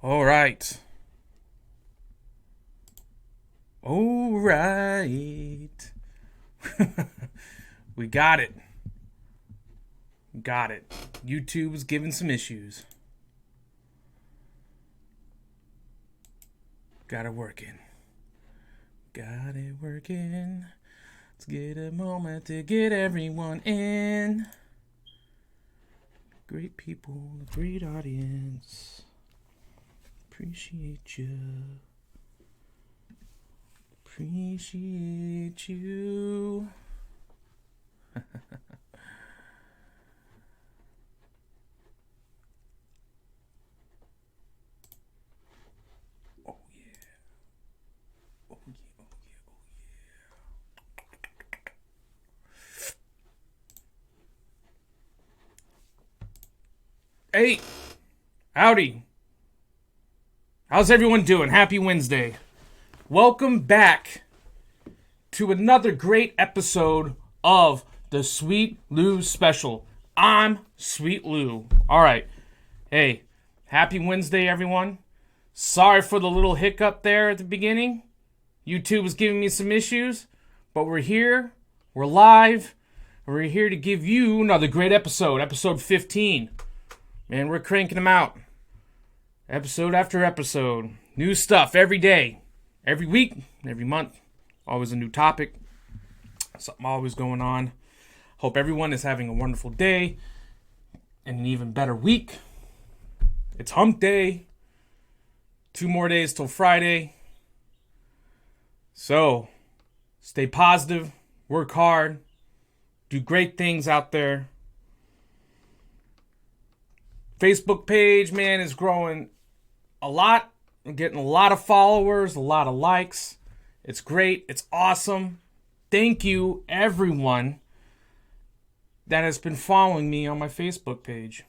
All right. All right. We got it. Got it. YouTube was giving some issues. Got it working. Got it working. Let's get a moment to get everyone in. Great people, great audience. Appreciate you. Appreciate you. Oh yeah. Oh yeah. Oh yeah. Oh yeah. Hey, howdy. How's everyone doing? Happy Wednesday. Welcome back to another great episode of the Sweet Lou Special. I'm Sweet Lou. All right. Hey, happy Wednesday, everyone. Sorry for the little hiccup there at the beginning. YouTube was giving me some issues, but we're here. We're live. We're here to give you another great episode, episode 15. Man, we're cranking them out. Episode after episode. New stuff every day, every week, every month. Always a new topic. Something always going on. Hope everyone is having a wonderful day and an even better week. It's hump day. 2 more days till Friday. So, stay positive, work hard, do great things out there. Facebook page, man, is growing a lot. I'm getting a lot of followers, a lot of likes. It's great. It's awesome. Thank you, everyone that has been following me on my Facebook page.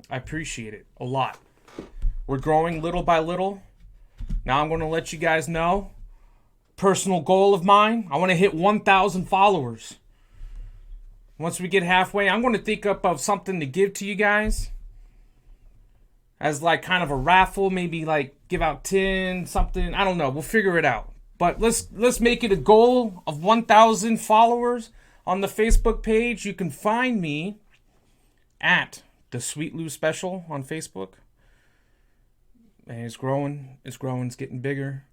I appreciate it a lot. We're growing little by little. Now I'm going to let you guys know. Personal goal of mine, I want to hit 1,000 followers. Once we get halfway, I'm going to think up of something to give to you guys. As like kind of a raffle, maybe like give out 10, something. I don't know. We'll figure it out. But let's make it a goal of 1,000 followers on the Facebook page. You can find me at the Sweet Lou Special on Facebook. And it's growing. It's growing. It's getting bigger.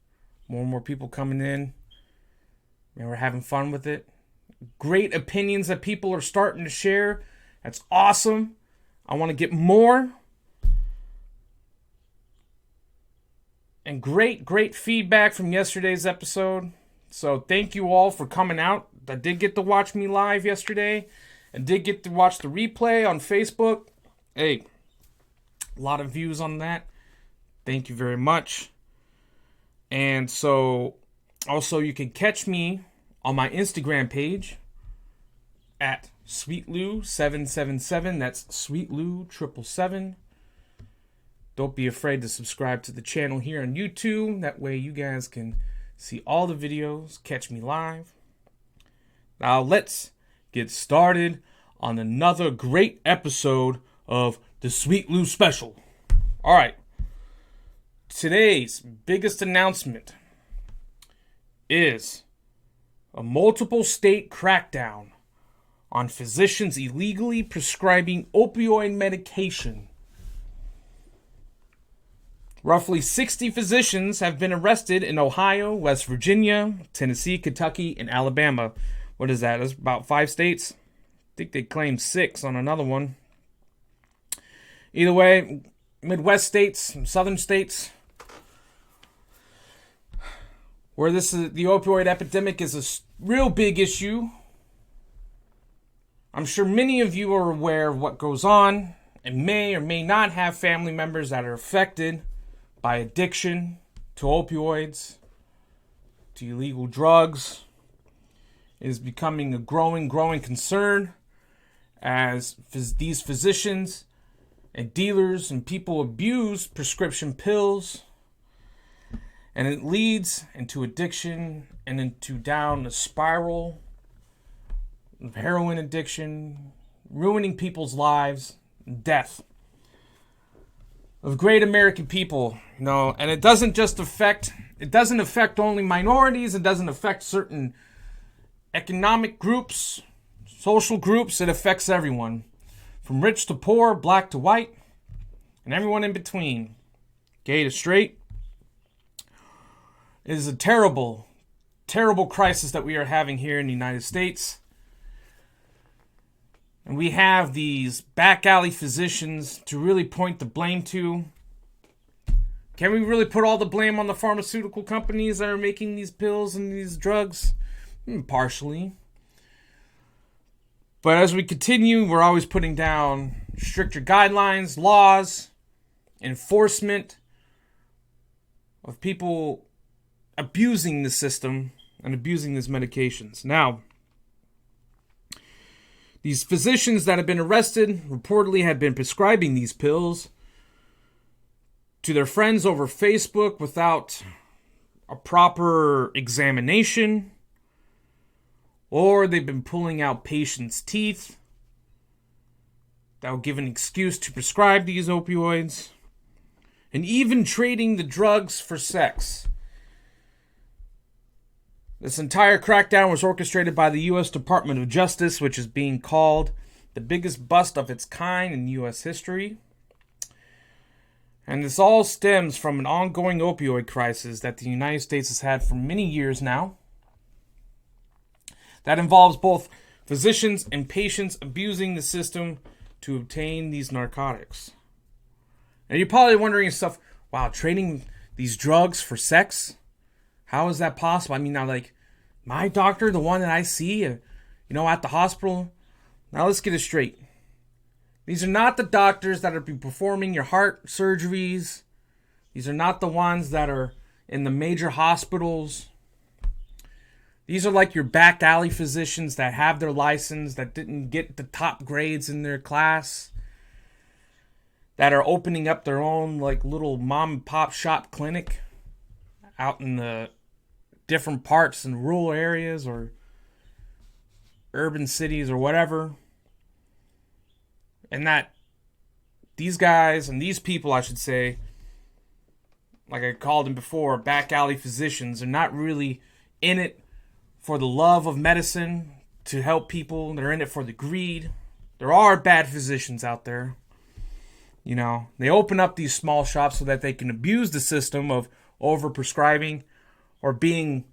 More and more people coming in. And we're having fun with it. Great opinions that people are starting to share. That's awesome. I want to get more. And great feedback from yesterday's episode. So thank you all for coming out. I did get to watch me live yesterday. And did get to watch the replay on Facebook. Hey, a lot of views on that. Thank you very much. And so, also you can catch me on my Instagram page at SweetLou777. That's SweetLou777. Don't be afraid to subscribe to the channel here on YouTube. That way you guys can see all the videos, catch me live. Now let's get started on another great episode of the Sweet Lou Special. All right. Today's biggest announcement is a multiple state crackdown on physicians illegally prescribing opioid medication. Roughly 60 physicians have been arrested in Ohio, West Virginia, Tennessee, Kentucky, and Alabama. What is that? That's about 5 states. I think they claimed 6 on another one. Either way, Midwest states, southern states, where the opioid epidemic is a real big issue. I'm sure many of you are aware of what goes on and may or may not have family members that are affected by addiction to opioids, to illegal drugs. It is becoming a growing concern as these physicians and dealers and people abuse prescription pills, and it leads into addiction and into down a spiral of heroin addiction, ruining people's lives, and death. of great American people, and it doesn't affect only minorities. It doesn't affect certain economic groups, social groups. It affects everyone, from rich to poor, black to white, and everyone in between, gay to straight. It is a terrible, terrible crisis that we are having here in the United States. And we have these back alley physicians to really point the blame to. Can we really put all the blame on the pharmaceutical companies that are making these pills and these drugs? Partially. But as we continue, we're always putting down stricter guidelines, laws, enforcement of people abusing the system and abusing these medications. Now, these physicians that have been arrested reportedly had been prescribing these pills to their friends over Facebook without a proper examination, or they've been pulling out patients' teeth that will give an excuse to prescribe these opioids, and even trading the drugs for sex. This entire crackdown was orchestrated by the U.S. Department of Justice, which is being called the biggest bust of its kind in U.S. history. And this all stems from an ongoing opioid crisis that the United States has had for many years now. That involves both physicians and patients abusing the system to obtain these narcotics. And you're probably wondering yourself, wow, trading these drugs for sex? How is that possible? I mean, now, like, my doctor, the one that I see, at the hospital. Now, let's get it straight. These are not the doctors that are performing your heart surgeries. These are not the ones that are in the major hospitals. These are like your back alley physicians that have their license, that didn't get the top grades in their class, that are opening up their own, like, little mom and pop shop clinic out in the different parts in rural areas or urban cities or whatever. And that these guys and these people, I should say, like I called them before, back alley physicians, are not really in it for the love of medicine to help people. They're in it for the greed. There are bad physicians out there. They open up these small shops so that they can abuse the system of overprescribing or being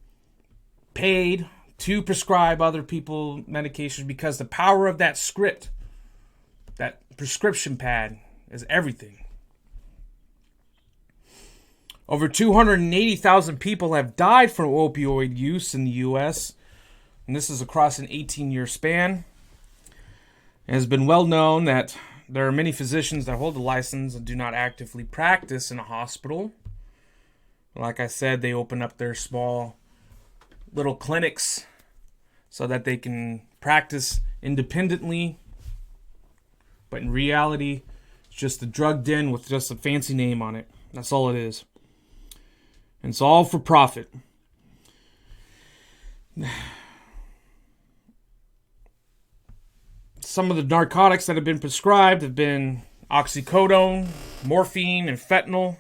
paid to prescribe other people medications, because the power of that script, that prescription pad, is everything. Over 280,000 people have died from opioid use in the U.S., and this is across an 18-year span. It has been well known that there are many physicians that hold a license and do not actively practice in a hospital. Like I said, they open up their small little clinics so that they can practice independently. But in reality, it's just a drug den with just a fancy name on it. That's all it is. And it's all for profit. Some of the narcotics that have been prescribed have been oxycodone, morphine, and fentanyl.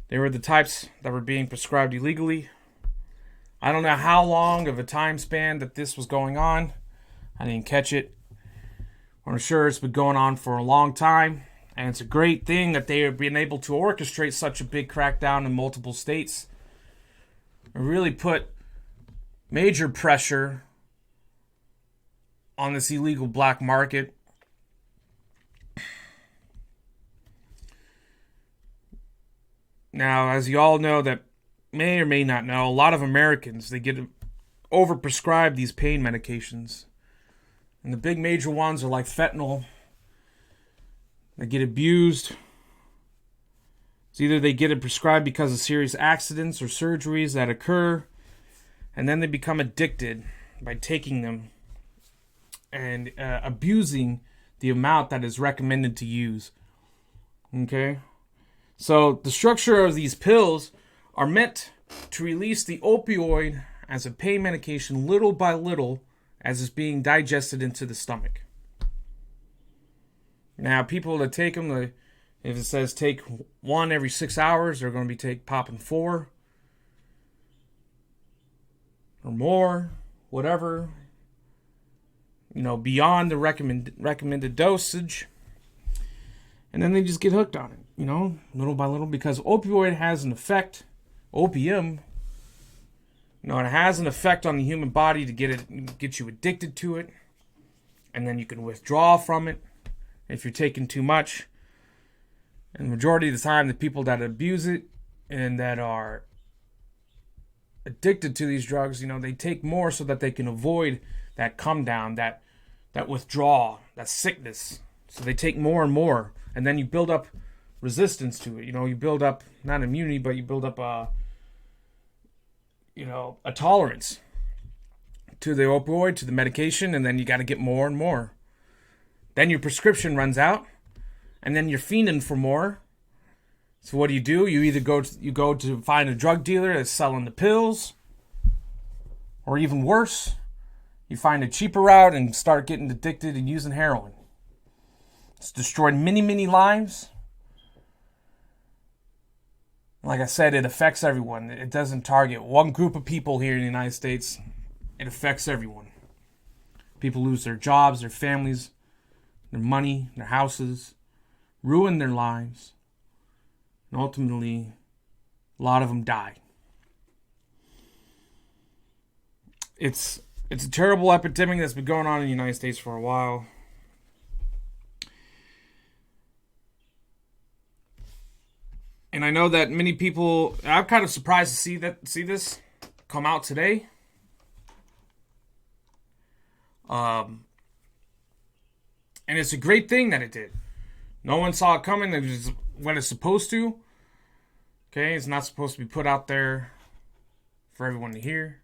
They were the types that were being prescribed illegally. I don't know how long of a time span that this was going on. I didn't catch it. I'm sure it's been going on for a long time. And it's a great thing that they have been able to orchestrate such a big crackdown in multiple states. And really put major pressure on this illegal black market. Now, as you all know, that may or may not know, a lot of Americans, they get overprescribed these pain medications. And the big major ones are like fentanyl. They get abused. It's either they get it prescribed because of serious accidents or surgeries that occur, and then they become addicted by taking them and abusing the amount that is recommended to use. Okay? So the structure of these pills are meant to release the opioid as a pain medication little by little as it's being digested into the stomach. Now, people that take them, If it says take one every 6 hours, they're going to be popping 4 or more, whatever, beyond the recommended dosage. And then they just get hooked on it, little by little, because opioid has an effect. Opium, it has an effect on the human body to get you addicted to it, and then you can withdraw from it if you're taking too much. And the majority of the time, the people that abuse it and that are addicted to these drugs, they take more so that they can avoid that come down, that withdrawal, that sickness. So they take more and more, and then you build up resistance to it. You build up not immunity, but you build up a tolerance to the opioid, to the medication, and then you got to get more and more. Then your prescription runs out, and then you're fiending for more. So what do? You either go to find a drug dealer that's selling the pills, or even worse, you find a cheaper route and start getting addicted and using heroin. It's destroyed many, many lives. Like I said, it affects everyone. It doesn't target one group of people here in the United States. It affects everyone. People lose their jobs, their families, their money, their houses, ruin their lives, and ultimately, a lot of them die. It's a terrible epidemic that's been going on in the United States for a while. And I know that many people, I'm kind of surprised to see this come out today. And it's a great thing that it did. No one saw it coming. It was when it's supposed to. Okay, it's not supposed to be put out there for everyone to hear.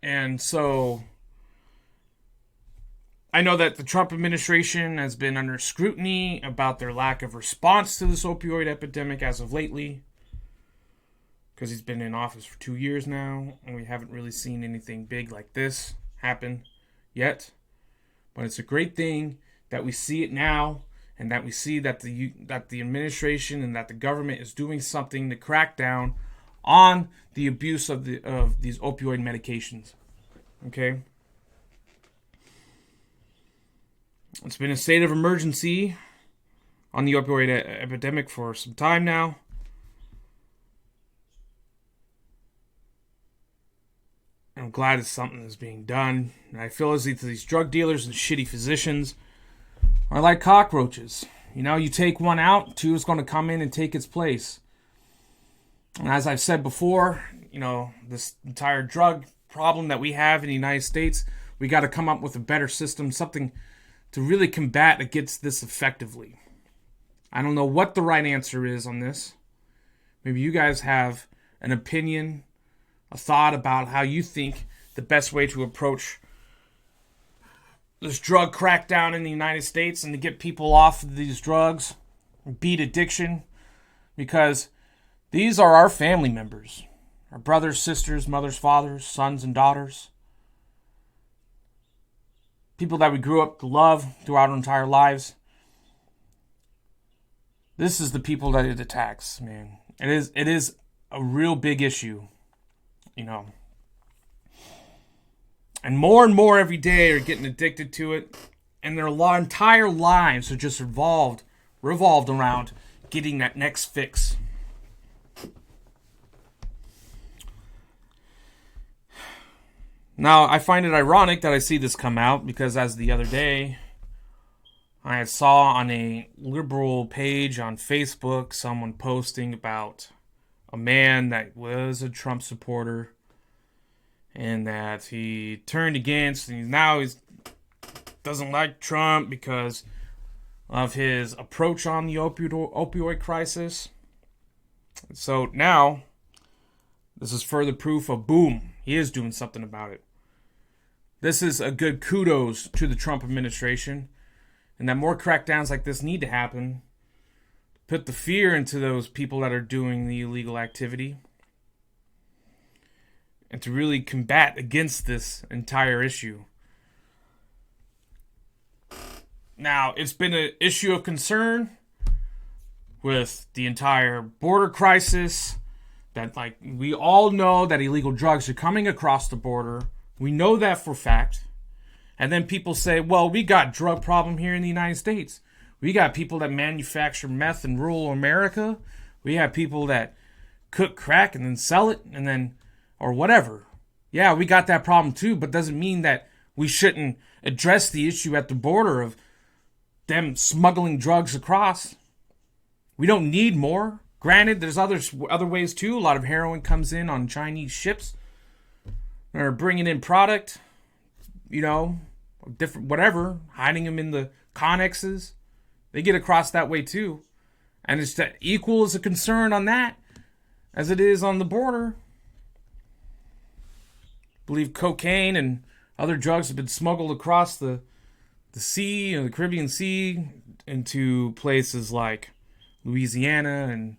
And so I know that the Trump administration has been under scrutiny about their lack of response to this opioid epidemic as of lately, because he's been in office for 2 years now, and we haven't really seen anything big like this happen yet. But it's a great thing that we see it now, and that we see that the administration and that the government is doing something to crack down on the abuse of these opioid medications. Okay? It's been a state of emergency on the opioid epidemic for some time now. I'm glad that something is being done. And I feel as if these drug dealers and shitty physicians are like cockroaches. You take one out, two is going to come in and take its place. And as I've said before, this entire drug problem that we have in the United States, we got to come up with a better system, something to really combat against this effectively. I don't know what the right answer is on this. Maybe you guys have an opinion, a thought about how you think the best way to approach this drug crackdown in the United States and to get people off of these drugs, beat addiction, because these are our family members, our brothers, sisters, mothers, fathers, sons, and daughters. People that we grew up to love throughout our entire lives. This is the people that it attacks, man. It is a real big issue, And more every day are getting addicted to it. And their entire lives are just revolved around getting that next fix. Now, I find it ironic that I see this come out because as the other day, I saw on a liberal page on Facebook someone posting about a man that was a Trump supporter and that he turned against, and now he doesn't like Trump because of his approach on the opioid crisis. So now, this is further proof of boom, he is doing something about it. This is a good kudos to the Trump administration, and that more crackdowns like this need to happen. Put the fear into those people that are doing the illegal activity, and to really combat against this entire issue. Now, it's been an issue of concern with the entire border crisis, that like we all know that illegal drugs are coming across the border. We know that for fact. And then people say, well, we got drug problem here in the United States. We got people that manufacture meth in rural America. We have people that cook crack and then sell it and then, or whatever. Yeah, we got that problem too, but doesn't mean that we shouldn't address the issue at the border of them smuggling drugs across. We don't need more. Granted, there's other ways too. A lot of heroin comes in on Chinese ships. They're bringing in product, different whatever, hiding them in the connexes. They get across that way too. And it's that equal as a concern on that as it is on the border. I believe cocaine and other drugs have been smuggled across the sea, the Caribbean Sea, into places like Louisiana and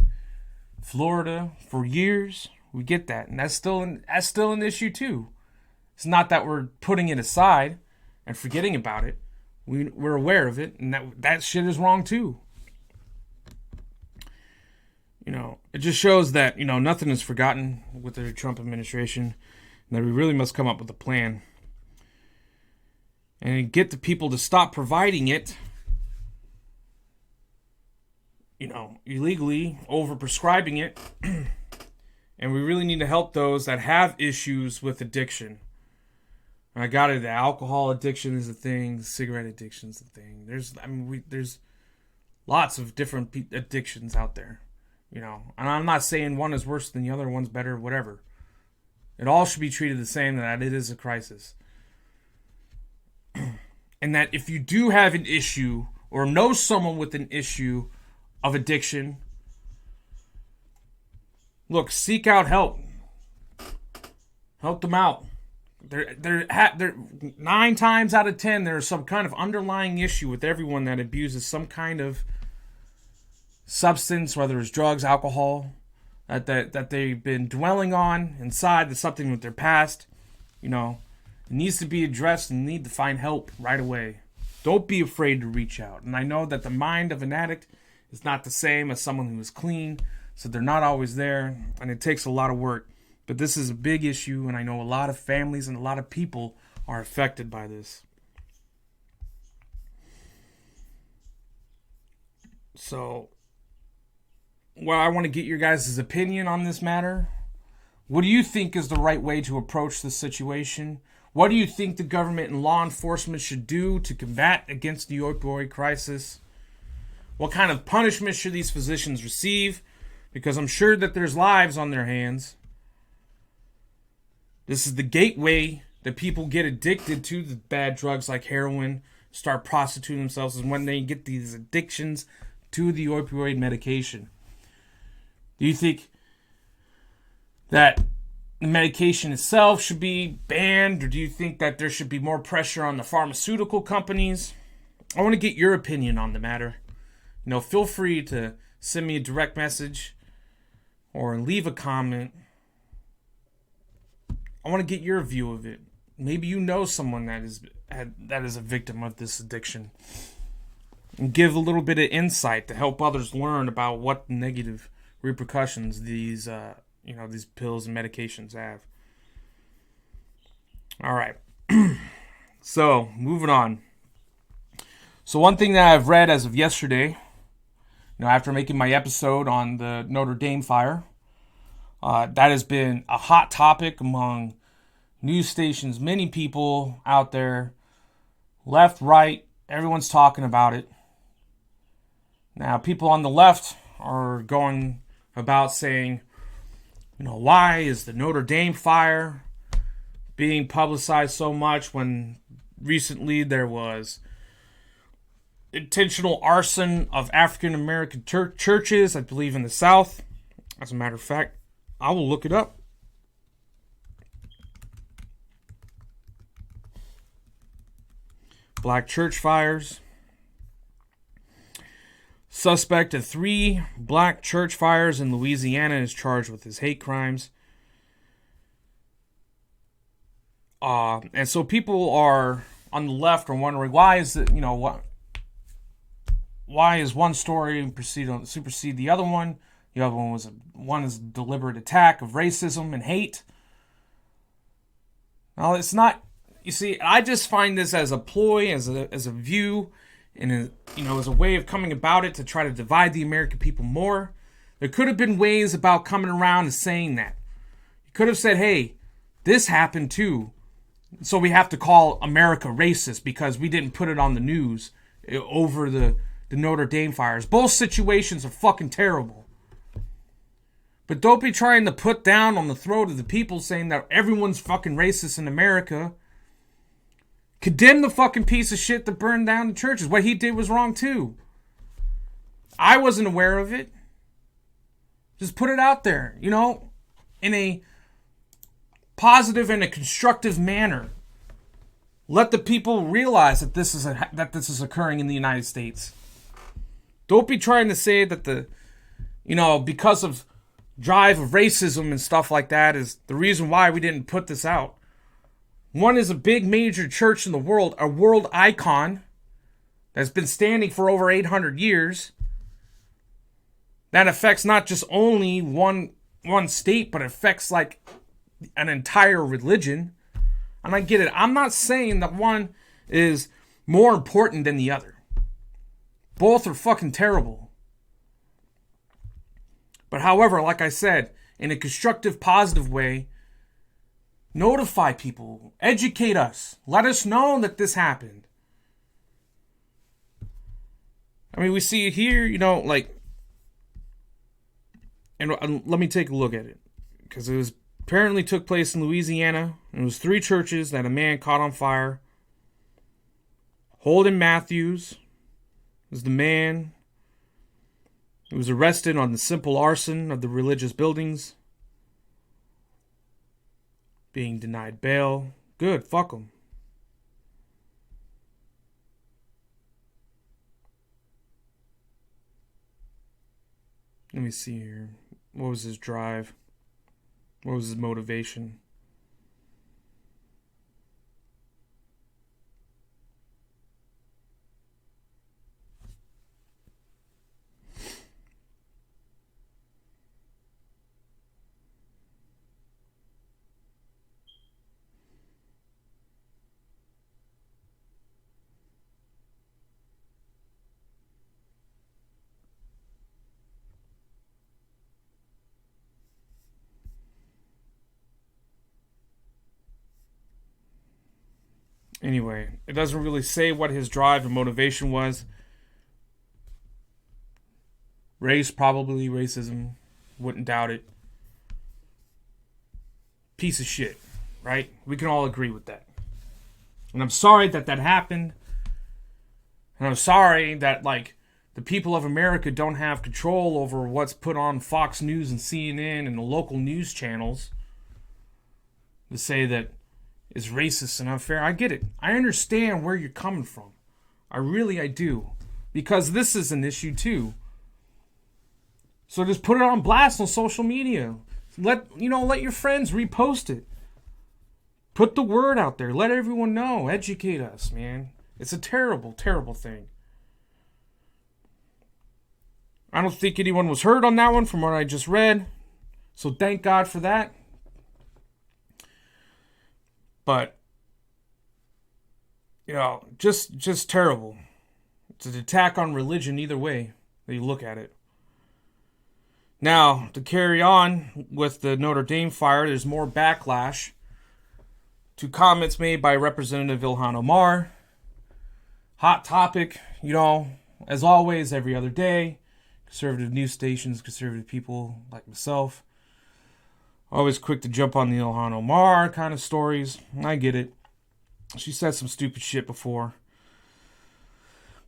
Florida for years. We get that, and that's still an issue too. It's not that we're putting it aside and forgetting about it. We're aware of it, and that shit is wrong too. It just shows that nothing is forgotten with the Trump administration, and that we really must come up with a plan and get the people to stop providing it, illegally, over prescribing it. And we really need to help those that have issues with addiction. And I got it. The alcohol addiction is a thing. Cigarette addiction is a thing. There's lots of different addictions out there, And I'm not saying one is worse than the other, one's better, whatever. It all should be treated the same, that it is a crisis. And that if you do have an issue or know someone with an issue of addiction, look, seek out help. Help them out. They're 9 times out of 10, there's some kind of underlying issue with everyone that abuses some kind of substance, whether it's drugs, alcohol, that they've been dwelling on inside. There's something with their past. It needs to be addressed and need to find help right away. Don't be afraid to reach out. And I know that the mind of an addict is not the same as someone who is clean, so they're not always there, and it takes a lot of work. But this is a big issue, and I know a lot of families and a lot of people are affected by this. So, I want to get your guys' opinion on this matter. What do you think is the right way to approach this situation? What do you think the government and law enforcement should do to combat against the opioid crisis? What kind of punishment should these physicians receive? Because I'm sure that there's lives on their hands. This is the gateway that people get addicted to the bad drugs like heroin, start prostituting themselves, is when they get these addictions to the opioid medication. Do you think that the medication itself should be banned, or do you think that there should be more pressure on the pharmaceutical companies? I want to get your opinion on the matter. Feel free to send me a direct message or leave a comment. I want to get your view of it. Maybe you know someone that is a victim of this addiction, and give a little bit of insight to help others learn about what negative repercussions these pills and medications have. All right. So, moving on. So, one thing that I've read as of yesterday, after making my episode on the Notre Dame fire, that has been a hot topic among news stations, many people out there, left, right, everyone's talking about it. Now, people on the left are going about saying, why is the Notre Dame fire being publicized so much when recently there was intentional arson of African American churches, I believe in the South. As a matter of fact, I will look it up. Black church fires. Suspect of 3 black church fires in Louisiana is charged with his hate crimes. And so people are on the left are wondering, why is it, why is one story supersede the other one? The other one is a deliberate attack of racism and hate. Now, it's not. You see, I just find this as a ploy, as a view, and as a way of coming about it to try to divide the American people more. There could have been ways about coming around and saying that. You could have said, "Hey, this happened too, so we have to call America racist because we didn't put it on the news over the Notre Dame fires." Both situations are fucking terrible. But don't be trying to put down on the throat of the people saying that everyone's fucking racist in America. Condemn the fucking piece of shit that burned down the churches. What he did was wrong too. I wasn't aware of it. Just put it out there, in a positive and a constructive manner. Let the people realize that this is occurring in the United States. Don't be trying to say that because of drive of racism and stuff like that is the reason why we didn't put this out. One is a big major church in the world, a world icon that's been standing for over 800 years. That affects not just only one state, but affects like an entire religion. And I get it. I'm not saying that one is more important than the other. Both are fucking terrible. But however, like I said, in a constructive, positive way, notify people, educate us, let us know that this happened. I mean, we see it here, and let me take a look at it, because it was apparently took place in Louisiana, and it was 3 churches that a man caught on fire. Holden Matthews was the man. He was arrested on the simple arson of the religious buildings. Being denied bail. Good, fuck him. Let me see here. What was his drive? What was his motivation? Anyway, it doesn't really say what his drive and motivation was. Race, probably racism. Wouldn't doubt it. Piece of shit, right? We can all agree with that. And I'm sorry that happened. And I'm sorry that, the people of America don't have control over what's put on Fox News and CNN and the local news channels to say that is racist and unfair. I get it. I understand where you're coming from. I do. Because this is an issue too. So just put it on blast on social media. Let your friends repost it. Put the word out there. Let everyone know. Educate us, man. It's a terrible, terrible thing. I don't think anyone was hurt on that one from what I just read. So thank God for that. But, just terrible. It's an attack on religion either way that you look at it. Now, to carry on with the Notre Dame fire, there's more backlash to comments made by Representative Ilhan Omar. Hot topic, as always, every other day. Conservative news stations, conservative people like myself. Always quick to jump on the Ilhan Omar kind of stories. I get it. She said some stupid shit before.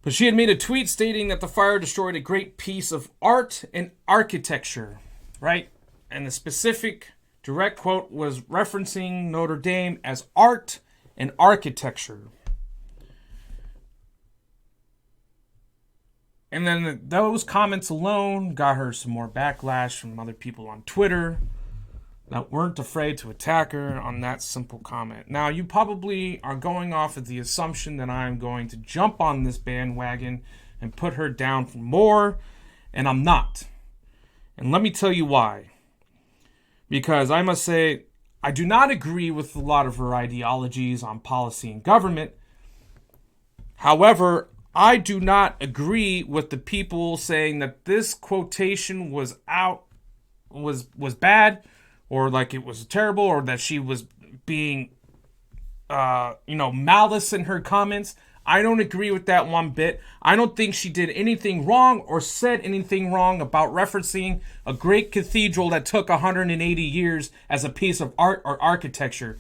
But she had made a tweet stating that the fire destroyed a great piece of art and architecture, right? And the specific direct quote was referencing Notre Dame as art and architecture. And then those comments alone got her some more backlash from other people on Twitter that weren't afraid to attack her on that simple comment. Now, you probably are going off of the assumption that I'm going to jump on this bandwagon and put her down for more, and I'm not. And let me tell you why. Because I must say, I do not agree with a lot of her ideologies on policy and government. However, I do not agree with the people saying that this quotation was bad, or like it was terrible, or that she was being, malice in her comments. I don't agree with that one bit. I don't think she did anything wrong or said anything wrong about referencing a great cathedral that took 180 years as a piece of art or architecture.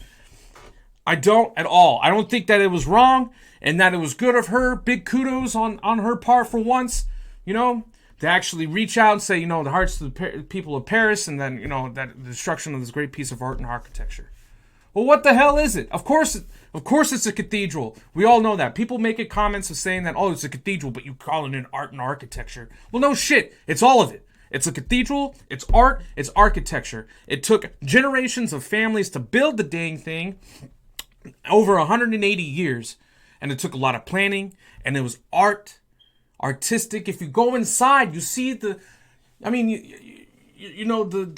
I don't at all. I don't think that it was wrong and that it was good of her. Big kudos on her part for once, to actually reach out and say, the hearts of the people of Paris, and then, that the destruction of this great piece of art and architecture. Well, what the hell is it? Of course it's a cathedral. We all know that. People make comments of saying that, it's a cathedral, but you call it an art and architecture. Well, no shit. It's all of it. It's a cathedral, it's art, it's architecture. It took generations of families to build the dang thing over 180 years. And it took a lot of planning, and it was artistic. If you go inside, you see the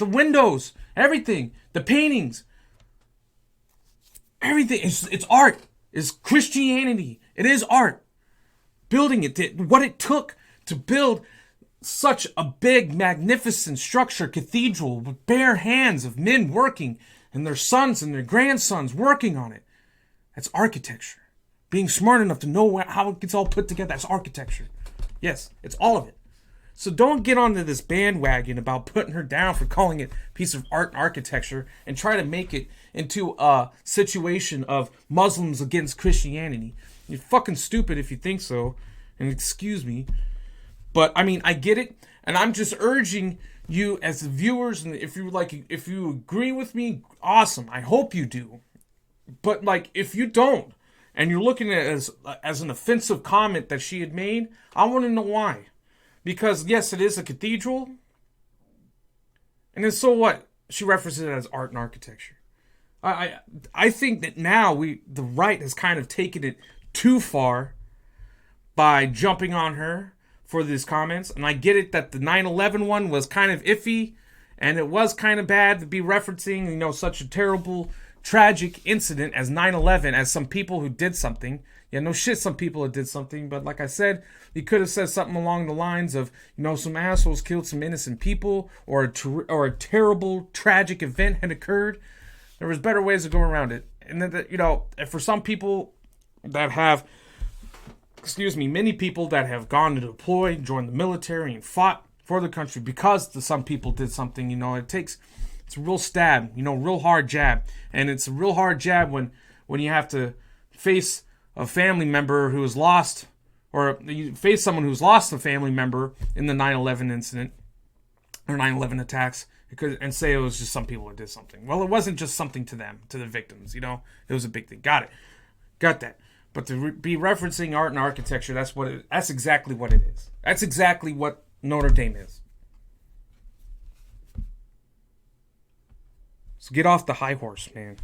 windows, everything, the paintings. Everything, it's art. It's Christianity. It is art. Building it, what it took to build such a big, magnificent structure, cathedral, with bare hands of men working, and their sons and their grandsons working on it. That's architecture. Being smart enough to know how it gets all put together, that's architecture. Yes, it's all of it. So don't get onto this bandwagon about putting her down for calling it a piece of art and architecture and try to make it into a situation of Muslims against Christianity. You're fucking stupid if you think so. And excuse me. But, I get it. And I'm just urging you as the viewers, and if you agree with me, awesome. I hope you do. But, if you don't, and you're looking at it as an offensive comment that she had made, I want to know why. Because, yes, it is a cathedral. And then so what? She references it as art and architecture. I think that now the right has kind of taken it too far by jumping on her for these comments. And I get it that the 9/11 one was kind of iffy. And it was kind of bad to be referencing, such a terrible, tragic incident as 9/11 as some people who did something. Yeah, no shit, some people did something, but like I said, you could have said something along the lines of, some assholes killed some innocent people, or a terrible, tragic event had occurred. There was better ways to go around it. And then, for some people that have, many people that have gone to deploy, joined the military, and fought for the country because some people did something, it's a real stab, real hard jab. And it's a real hard jab when you have to face a family member who is lost, or you face someone who's lost a family member in the 9/11 incident, or 9/11 attacks, and say it was just some people that did something. Well, it wasn't just something to them, to the victims, it was a big thing. Got that. But to be referencing art and architecture, that's exactly what it is. That's exactly what Notre Dame is. So get off the high horse, man.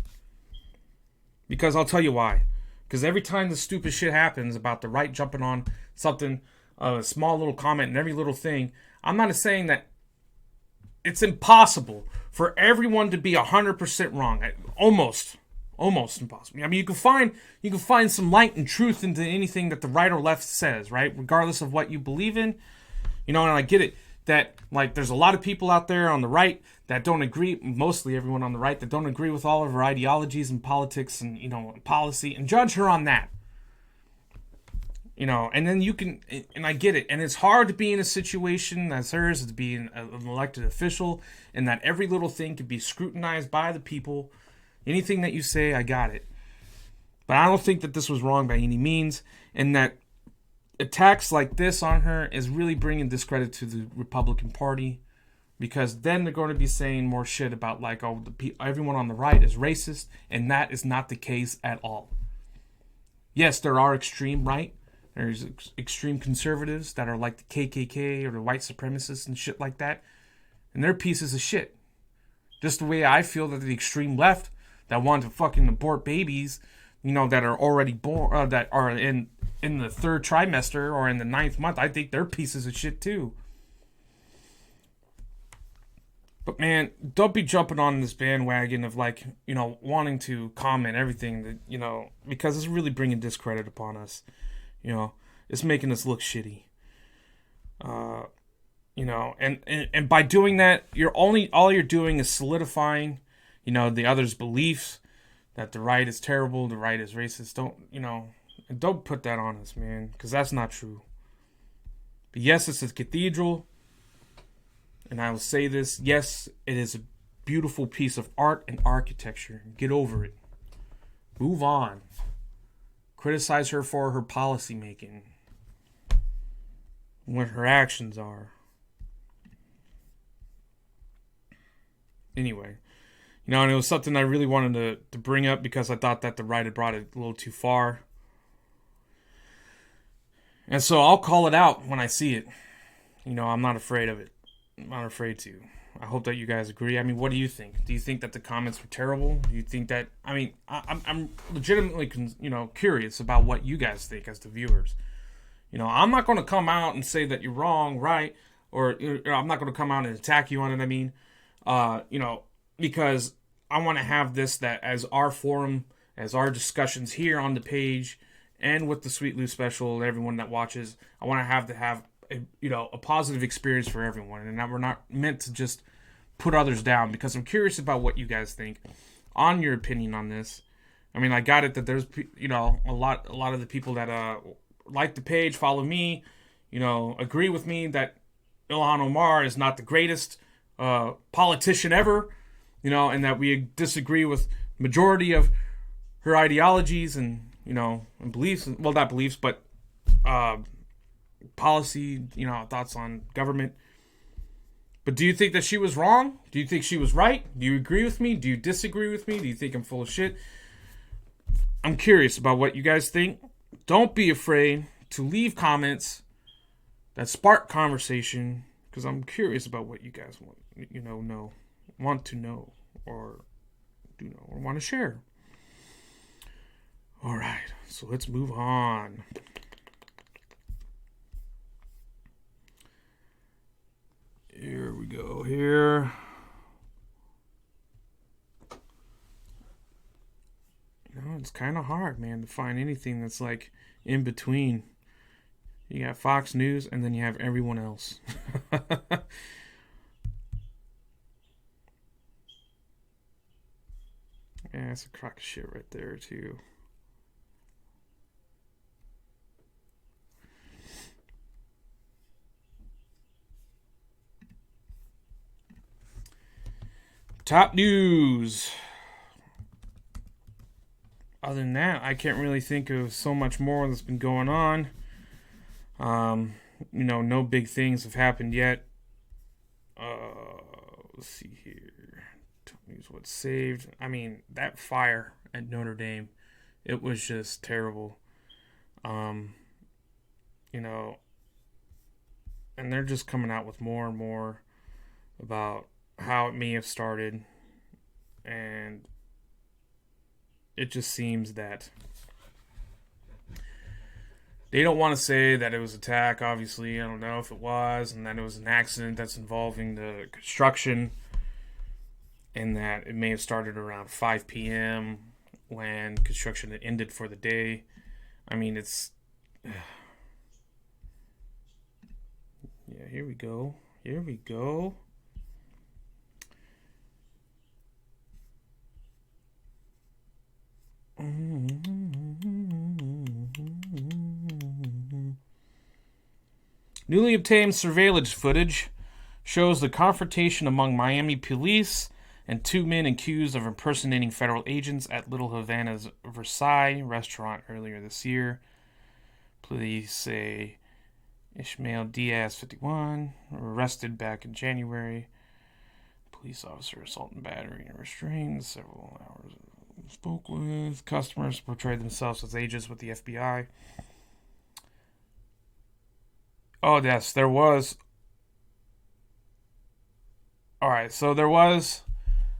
Because I'll tell you why. Because every time this stupid shit happens about the right jumping on something, a small little comment and every little thing, I'm not saying that it's impossible for everyone to be 100% wrong. Almost impossible. You can find some light and truth into anything that the right or left says, right? Regardless of what you believe in. And I get it that there's a lot of people out there on the right that don't agree, mostly everyone on the right, that don't agree with all of her ideologies and politics and, policy, and judge her on that. And then you can, and I get it. And it's hard to be in a situation as hers, to be an elected official, and that every little thing could be scrutinized by the people. Anything that you say, I got it. But I don't think that this was wrong by any means, and that attacks like this on her is really bringing discredit to the Republican Party, because then they're going to be saying more shit about everyone on the right is racist, and that is not the case at all. Yes, there are extreme right. There's extreme conservatives that are like the KKK or the white supremacists and shit like that, and they're pieces of shit. Just the way I feel that the extreme left that want to fucking abort babies, that are already born, that are in in the third trimester or in the 9th month, I think they're pieces of shit too. But man, don't be jumping on this bandwagon of like, wanting to comment everything that, because it's really bringing discredit upon us. It's making us look shitty. And by doing that, all you're doing is solidifying, the other's beliefs that the right is terrible, the right is racist. Don't put that on us, man, because that's not true. But yes, it's a cathedral. And I will say this, yes, it is a beautiful piece of art and architecture. Get over it. Move on. Criticize her for her policy making. What her actions are. Anyway. And it was something I really wanted to bring up because I thought that the right had brought it a little too far. And so I'll call it out when I see it. I'm not afraid of it. I'm not afraid to. I hope that you guys agree. I mean, what do you think? Do you think that the comments were terrible? Do you think that... I mean, I'm legitimately, curious about what you guys think as the viewers. I'm not going to come out and say that you're wrong, right? Or I'm not going to come out and attack you on it, I mean. Because I want to have this that as our forum, as our discussions here on the page, and with the Sweet Lou special, and everyone that watches, I want to have a positive experience for everyone, and that we're not meant to just put others down, because I'm curious about what you guys think on your opinion on this. I mean, I got it that there's a lot of the people that like the page, follow me, agree with me that Ilhan Omar is not the greatest politician ever, and that we disagree with majority of her ideologies and and beliefs. Well, not beliefs, but policy, thoughts on government. But do you think that she was wrong? Do you think she was right? Do you agree with me? Do you disagree with me? Do you think I'm full of shit? I'm curious about what you guys think. Don't be afraid to leave comments that spark conversation, because I'm curious about what you guys want to know or want to share. All right, so let's move on. Here we go. Here. It's kind of hard, man, to find anything that's like in between. You got Fox News, and then you have everyone else. Yeah, that's a crock of shit right there, too. Top news. Other than that, I can't really think of so much more that's been going on. No big things have happened yet. Let's see here. Top news, what's saved? I mean, that fire at Notre Dame, it was just terrible. And they're just coming out with more and more about how it may have started, and it just seems that they don't want to say that it was an attack. Obviously, I don't know if it was, and that it was an accident that's involving the construction, and that it may have started around 5 p.m. when construction had ended for the day. I mean, it's... Yeah, here we go. Newly obtained surveillance footage shows the confrontation among Miami police and two men accused of impersonating federal agents at Little Havana's Versailles restaurant earlier this year. Police say Ishmael Diaz, 51, arrested back in January. Police officer assault and battery and restrained. Several hours spoke with customers, portrayed themselves as agents with the FBI. Oh, yes, there was. All right, so there was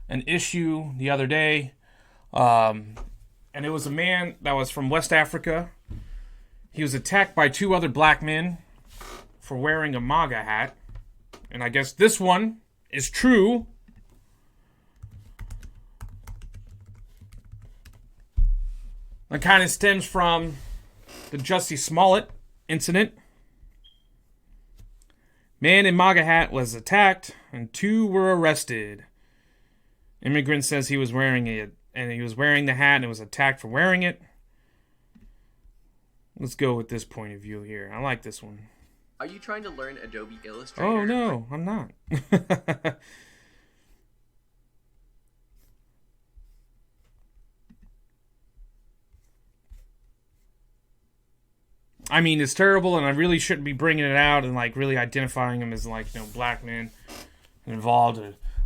an issue the other day, and it was a man that was from West Africa. he was attacked by 2 other black men for wearing a MAGA hat. And I guess this one is true. That kind of stems from the Jussie Smollett incident. Man in MAGA hat was attacked and 2 were arrested. Immigrant says he was wearing it, and he was wearing the hat and was attacked for wearing it. Let's go with this point of view here. I like this one. Are you trying to learn Adobe Illustrator? Oh, no, I'm not. I mean, it's terrible, and I really shouldn't be bringing it out and, like, really identifying him as, like, you know, black men involved.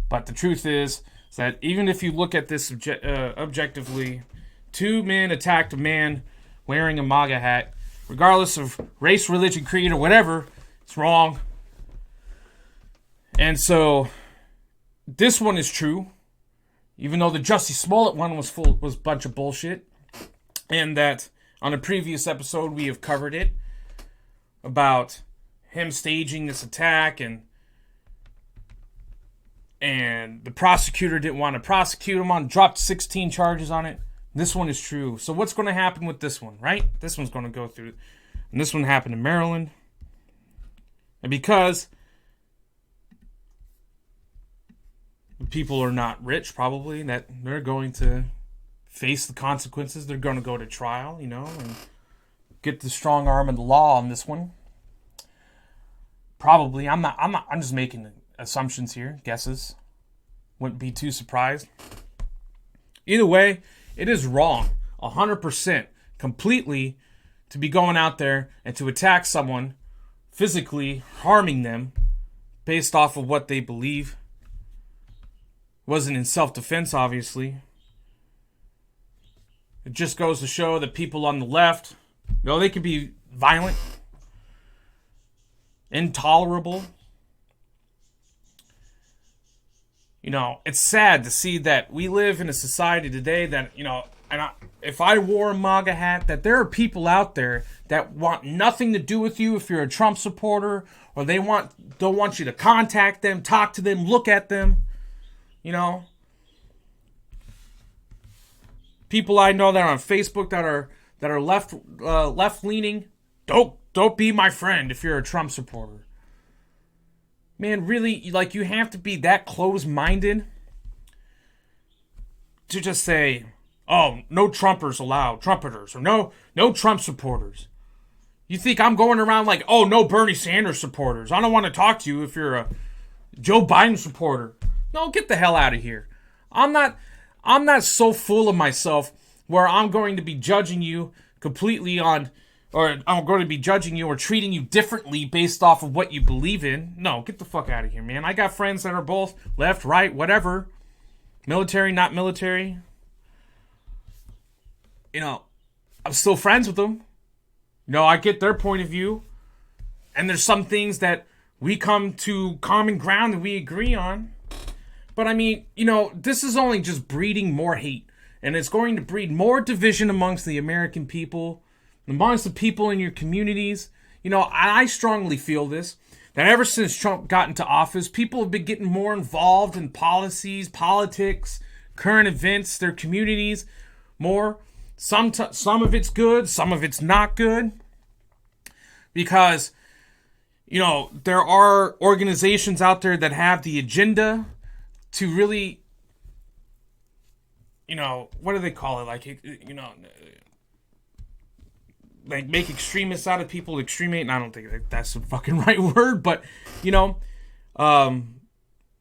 But the truth is that even if you look at this objectively, 2 men attacked a man wearing a MAGA hat. Regardless of race, religion, creed, or whatever, it's wrong. And so, this one is true. Even though the Jussie Smollett one was a bunch of bullshit. And that on a previous episode, we have covered it. About him staging this attack and the prosecutor didn't want to prosecute him on, dropped 16 charges on it. This one is true. So what's going to happen with this one, right? This one's going to go through. And this one happened in Maryland. And because people are not rich, probably, that they're going to face the consequences. They're going to go to trial, you know, and get the strong arm of the law on this one. Probably. I'm just making assumptions here, guesses. Wouldn't be too surprised. Either way, it is wrong, 100%, completely, to be going out there and to attack someone, physically harming them, based off of what they believe. Wasn't in self-defense, obviously. It just goes to show that people on the left, you know, they can be violent, intolerable. You know, it's sad to see that we live in a society today that, you know, if I wore a MAGA hat, that there are people out there that want nothing to do with you if you're a Trump supporter, or they don't want you to contact them, talk to them, look at them. You know, people I know that are on Facebook that are left leaning, don't be my friend if you're a Trump supporter. Man, really, like, you have to be that close-minded to just say, oh, no Trumpers allowed, Trumpeters, or no Trump supporters. You think I'm going around like, oh, no Bernie Sanders supporters. I don't want to talk to you if you're a Joe Biden supporter. No, get the hell out of here. I'm not so full of myself where I'm going to be judging you completely on, or I'm going to be judging you or treating you differently based off of what you believe in. No, get the fuck out of here, man. I got friends that are both left, right, whatever. Military, not military. You know, I'm still friends with them. You know, I get their point of view. And there's some things that we come to common ground that we agree on. But I mean, you know, this is only just breeding more hate. And it's going to breed more division amongst the American people, amongst the people in your communities. You know, I strongly feel this, that ever since Trump got into office, people have been getting more involved in policies, politics, current events, their communities, more. Some of it's good, some of it's not good. Because, you know, there are organizations out there that have the agenda to really, you know, what do they call it? Like, you know, like make extremists out of people, extremate, and I don't think that's the fucking right word, but, you know, but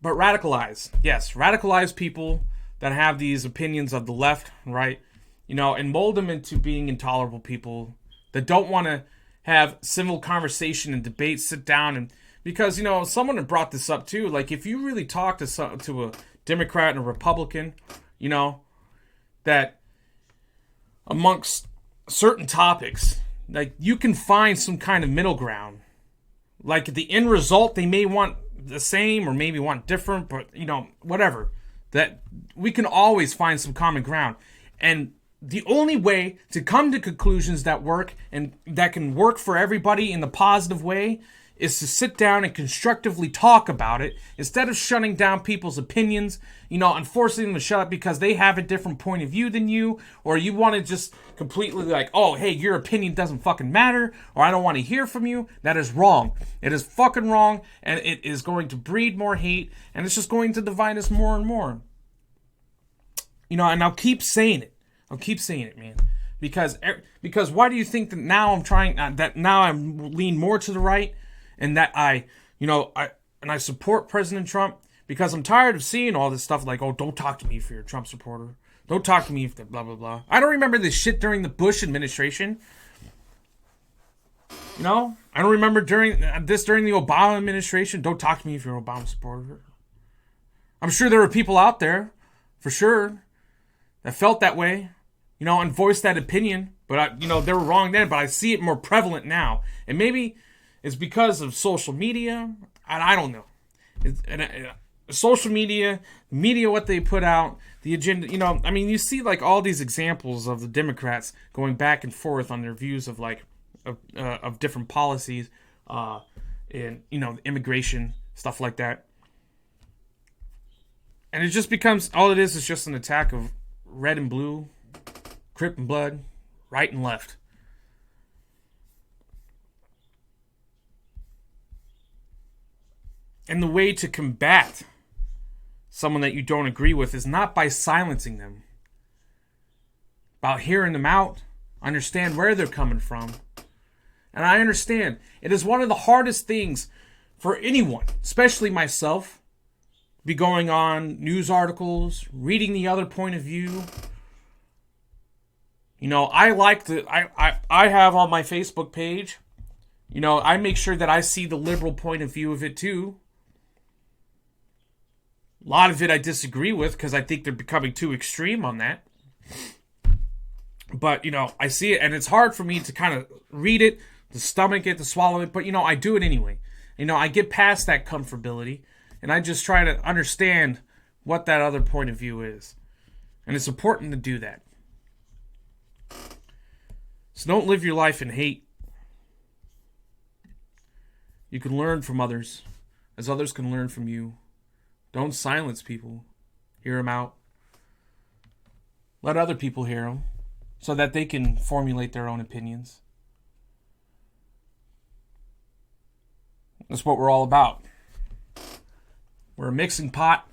radicalize. Yes, radicalize people that have these opinions of the left, right? You know, and mold them into being intolerable people that don't want to have civil conversation and debate, sit down, and because, you know, someone had brought this up too. Like, if you really talk to a Democrat and a Republican, you know, that amongst certain topics, like, you can find some kind of middle ground. Like, the end result, they may want the same or maybe want different, but, you know, whatever. That we can always find some common ground. And the only way to come to conclusions that work and that can work for everybody in the positive way is to sit down and constructively talk about it instead of shutting down people's opinions, and forcing them to shut up because they have a different point of view than you, or you want to just completely like, oh, hey, your opinion doesn't fucking matter, or I don't want to hear from you. That is wrong. It is fucking wrong, and it is going to breed more hate, and it's just going to divide us more and more. And I'll keep saying it. Man. Because why do you think that now I'm lean more to the right, and that I support President Trump? Because I'm tired of seeing all this stuff like, oh, don't talk to me if you're a Trump supporter. Don't talk to me if they're blah, blah, blah. I don't remember this shit during the Bush administration. I don't remember during the Obama administration. Don't talk to me if you're an Obama supporter. I'm sure there were people out there, for sure, that felt that way, and voiced that opinion. But, they were wrong then, but I see it more prevalent now. And maybe it's because of social media, and I don't know. Social media, what they put out, the agenda, you see like all these examples of the Democrats going back and forth on their views of of different policies, and, immigration, stuff like that. And it just becomes, all it is just an attack of red and blue, Crip and blood, right and left. And the way to combat someone that you don't agree with is not by silencing them. About hearing them out, understand where they're coming from. And I understand, it is one of the hardest things for anyone, especially myself, be going on news articles, reading the other point of view. I have on my Facebook page, I make sure that I see the liberal point of view of it too. A lot of it I disagree with because I think they're becoming too extreme on that. But, I see it, and it's hard for me to kind of read it, to stomach it, to swallow it, but, I do it anyway. I get past that comfortability, and I just try to understand what that other point of view is. And it's important to do that. So don't live your life in hate. You can learn from others, as others can learn from you. Don't silence people. Hear them out. Let other people hear them so that they can formulate their own opinions. That's what we're all about. We're a melting pot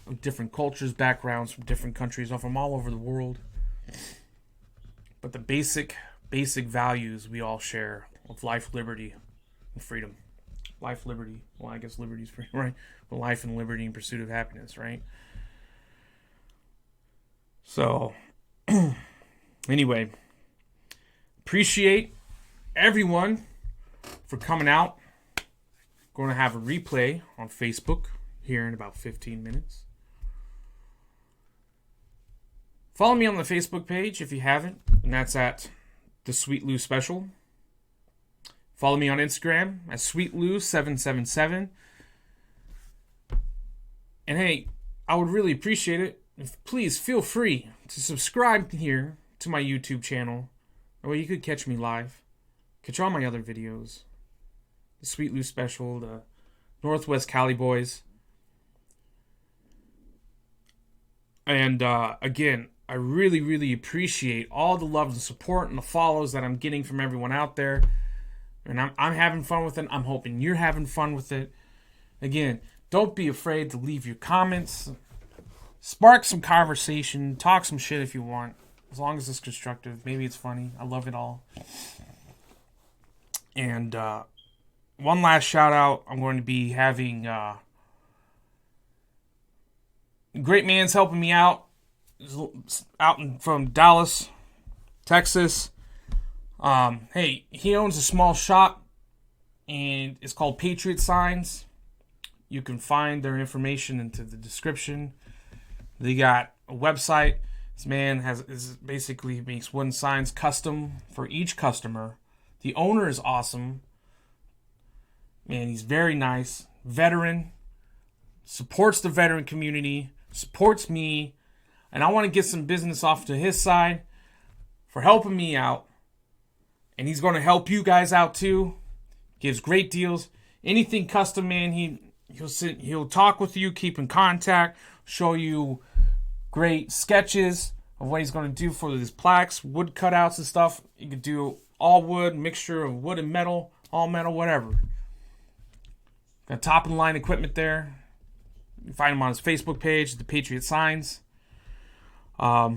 of different cultures, backgrounds from different countries, from all over the world. But the basic values we all share of life, liberty, and freedom. Life, liberty. Well, I guess liberty is freedom, right? But life and liberty in pursuit of happiness, right? So, anyway, appreciate everyone for coming out. Going to have a replay on Facebook here in about 15 minutes. Follow me on the Facebook page if you haven't, and that's at the Sweet Lou Special. Follow me on Instagram at SweetLou777. And hey, I would really appreciate it if please feel free to subscribe here to my YouTube channel. That way you could catch me live. Catch all my other videos. The Sweet Lou Special, the Northwest Cali Boys. And again, I really, really appreciate all the love and support and the follows that I'm getting from everyone out there. And I'm having fun with it. I'm hoping you're having fun with it. Again, don't be afraid to leave your comments. Spark some conversation. Talk some shit if you want. As long as it's constructive. Maybe it's funny. I love it all. And one last shout out. I'm going to be having great man's helping me out. From Dallas, Texas. Hey, he owns a small shop, and it's called Patriot Signs. You can find their information into the description. They got a website. This man basically makes wooden signs custom for each customer. The owner is awesome. Man, he's very nice. Veteran. Supports the veteran community. Supports me. And I want to get some business off to his side for helping me out. And he's going to help you guys out too. Gives great deals. Anything custom, man, he'll talk with you, keep in contact, show you great sketches of what he's going to do for his plaques, wood cutouts and stuff. You can do all wood, mixture of wood and metal, all metal, whatever. Got top of the line equipment there. You can find him on his Facebook page, The Patriot Signs. Hey,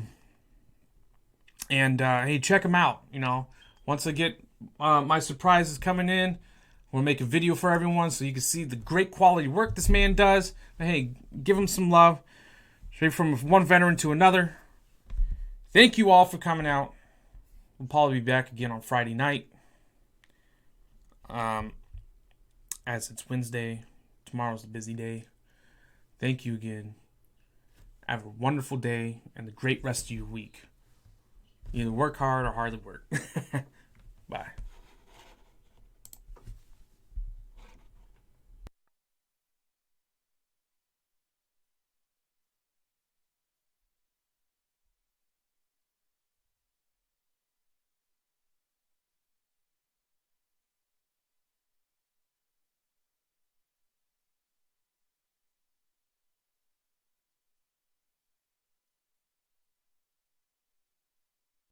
check him out. You know, once I get my surprises coming in, we'll make a video for everyone so you can see the great quality work this man does. And hey, give him some love. Straight from one veteran to another. Thank you all for coming out. We'll probably be back again on Friday night. As it's Wednesday. Tomorrow's a busy day. Thank you again. Have a wonderful day and a great rest of your week. Either work hard or hardly work. Bye.